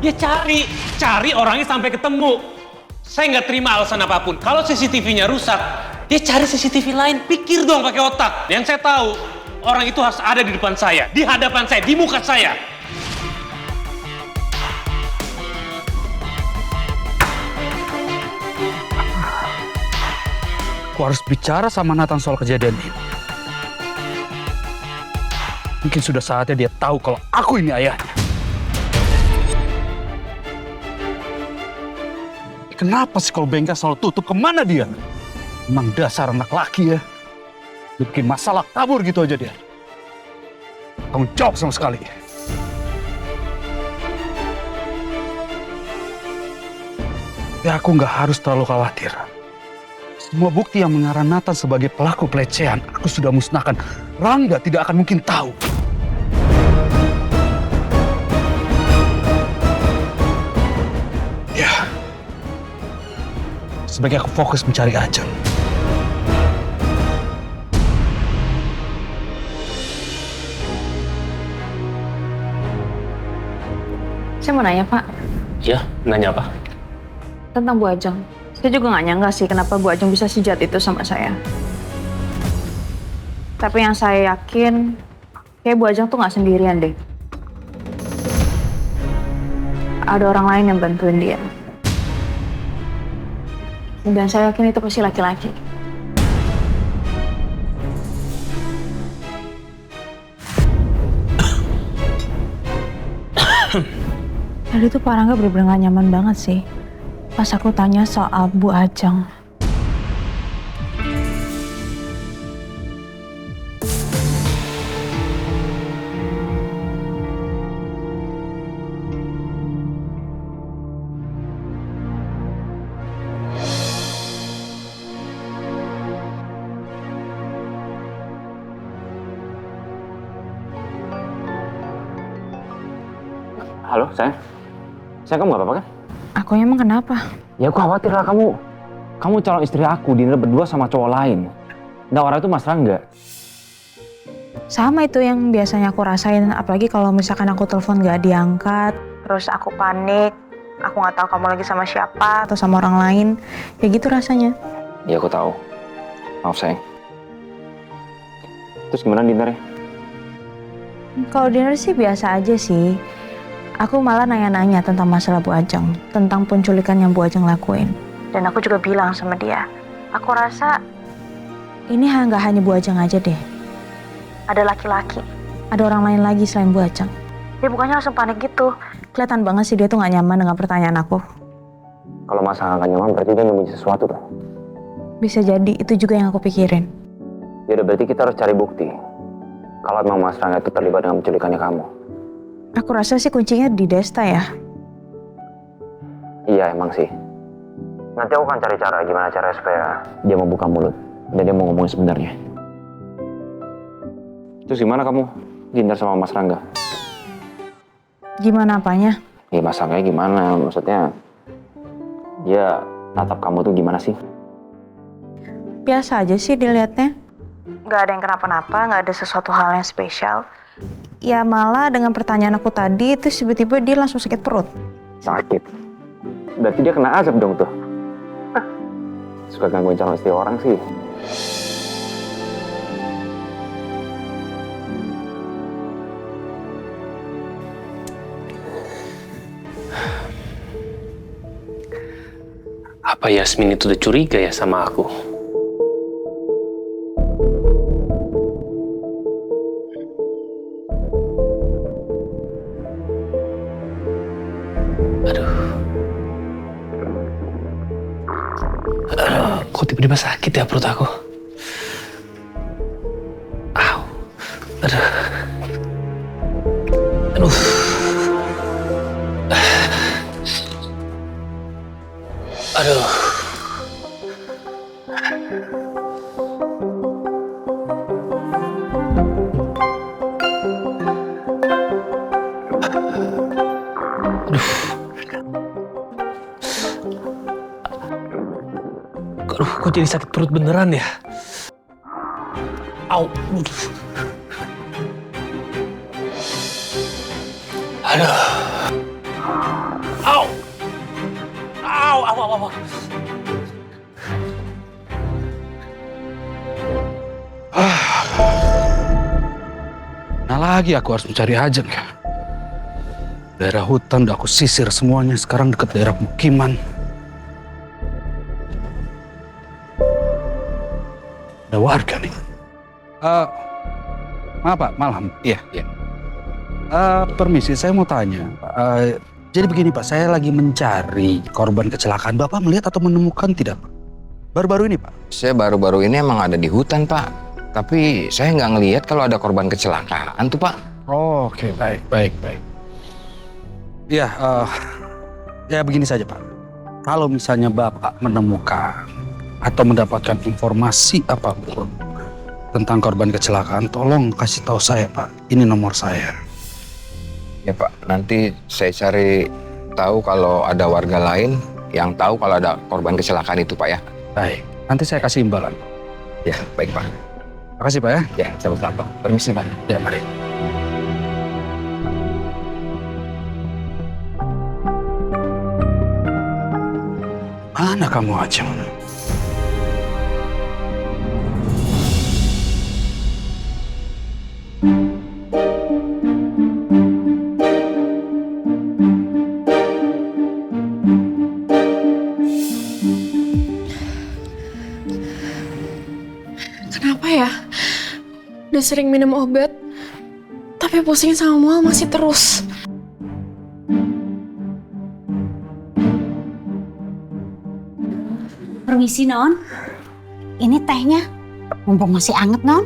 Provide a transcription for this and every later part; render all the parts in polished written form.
Ya cari orangnya sampai ketemu. Saya nggak terima alasan apapun. Kalau CCTV-nya rusak, dia cari CCTV lain. Pikir dong pakai otak. Yang saya tahu, orang itu harus ada di depan saya, di hadapan saya, di muka saya. Aku harus bicara sama Nathan soal kejadian ini. Mungkin sudah saatnya dia tahu kalau aku ini ayahnya. Kenapa sih kalau bengkel selalu tutup? Kemana dia? Emang dasar anak laki ya. Bikin masalah kabur gitu aja dia. Tanggung jawab sama sekali. Ya aku nggak harus terlalu khawatir. Semua bukti yang mengarah Nathan sebagai pelaku pelecehan, aku sudah musnahkan. Rangga tidak akan mungkin tahu. Ya, sebagai aku fokus mencari Ajeng. Saya mau nanya, Pak. Ya, nanya apa? Tentang Bu Ajeng. Saya juga nggak nyangka sih kenapa Bu Ajeng bisa sejahat itu sama saya. Tapi yang saya yakin, kayak Bu Ajeng tuh nggak sendirian deh. Ada orang lain yang bantuin dia. Dan saya yakin itu pasti laki-laki. Tadi tuh Pak Rangga bener-bener gak nyaman banget sih. Pas aku tanya soal Bu Ajeng. Halo, sayang. Sayang, kamu gak apa-apa kan? Aku emang kenapa? Ya aku khawatir lah kamu calon istri aku dinner berdua sama cowok lain. Nah orang itu Mas Rangga. Sama itu yang biasanya aku rasain, apalagi kalau misalkan aku telepon gak diangkat, terus aku panik, aku nggak tahu kamu lagi sama siapa atau sama orang lain, ya gitu rasanya. Ya aku tahu. Maaf sayang. Terus gimana dinnernya? Kalau dinner sih biasa aja sih. Aku malah nanya-nanya tentang masalah Bu Ajeng, tentang penculikan yang Bu Ajeng lakuin. Dan aku juga bilang sama dia, aku rasa ini nggak hanya Bu Ajeng aja deh. Ada laki-laki, ada orang lain lagi selain Bu Ajeng. Dia bukannya langsung panik gitu. Kelihatan banget sih dia tuh nggak nyaman dengan pertanyaan aku. Kalau masalah gak nyaman berarti dia nyembunyi sesuatu tuh. Bisa jadi itu juga yang aku pikirin. Ya udah berarti kita harus cari bukti. Kalau memang Mas Rangga itu terlibat dengan penculikannya kamu. Aku rasa sih kuncinya di Desta ya. Iya emang sih. Nanti aku akan cari cara gimana cara supaya dia mau buka mulut dan dia mau ngomongin sebenarnya. Terus gimana kamu dinner sama Mas Rangga? Gimana apanya? Ya Mas Rangga gimana? Maksudnya dia tatap kamu tuh gimana sih? Biasa aja sih dilihatnya. Gak ada yang kenapa-napa, gak ada sesuatu hal yang spesial. Ya malah dengan pertanyaan aku tadi, itu tiba-tiba dia langsung sakit perut. Sakit? Berarti dia kena azab dong tuh. Suka gangguin calon istri orang sih. Apa Yasmin itu udah curiga ya sama aku? Kok tiba-tiba sakit ya perut aku? Au. Aduh. Aduh. Aduh. Aduh, kok jadi sakit perut beneran ya? Au. Aduh. Aw. Nah lagi aku harus mencari Ajeng ya. Daerah hutan udah aku sisir semuanya, sekarang dekat daerah pemukiman. Ada warga nih. Maaf Pak, malam. Iya. Permisi, saya mau tanya. Jadi begini Pak, saya lagi mencari korban kecelakaan. Bapak melihat atau menemukan tidak Pak? Baru-baru ini Pak? Saya baru-baru ini emang ada di hutan, Pak. Tapi saya nggak ngelihat kalau ada korban kecelakaan tuh, Pak. Oh, oke, baik. Iya, ya begini saja Pak. Kalau misalnya Bapak menemukan atau mendapatkan informasi apapun tentang korban kecelakaan, tolong kasih tahu saya Pak. Ini nomor saya. Ya, Pak. Nanti saya cari tahu kalau ada warga lain yang tahu kalau ada korban kecelakaan itu, Pak ya. Baik, nanti saya kasih imbalan. Ya, baik, Pak. Makasih Pak ya. Ya, sama-sama, Pak. Permisi, Pak. Ya, mari. Mana kamu Ajeng? Kenapa ya? Udah sering minum obat, tapi pusing sama mual masih terus. Permisi Non, ini tehnya, mumpung masih anget Non.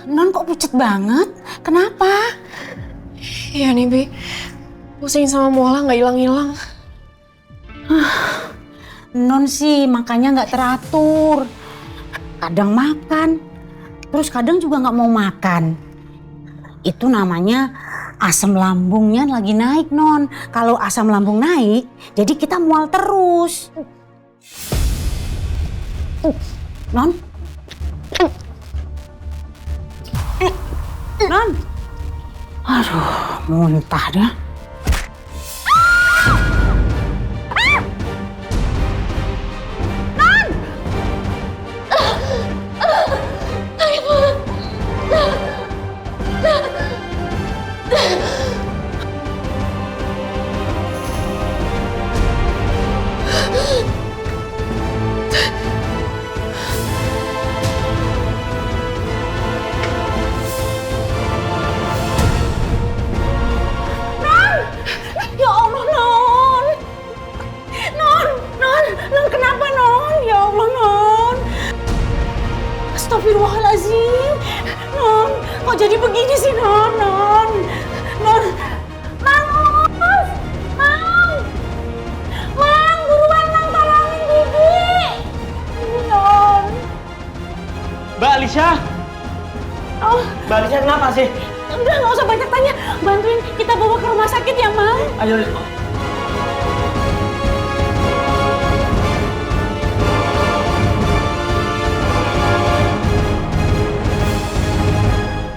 Non kok pucet banget? Kenapa? Iya nih Bi, pusing sama mual nggak hilang-hilang. Non sih makanya nggak teratur. Kadang makan, terus kadang juga nggak mau makan. Itu namanya asam lambungnya lagi naik Non. Kalau asam lambung naik, jadi kita mual terus. Non. Non. Aduh, muntah dah. Ya Allah, Non. Non, kenapa Non? Ya Allah, Non. Astagfirullahaladzim. Non, kok jadi begini sih Non? Mang, buruan Mang, tolongin Bibi. Non. Mbak Alicia? Oh, Mbak Alicia kenapa sih? udah nggak usah banyak tanya. Bantuin kita bawa ke rumah sakit ya, Mang. Ayo,